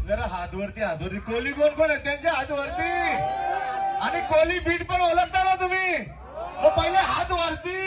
जरा हात वरती कोहली कोण कोण आहे त्यांचे हात वरती आणि कोहली बीट पण ओळखता ना तुम्ही मग पहिले हात वरती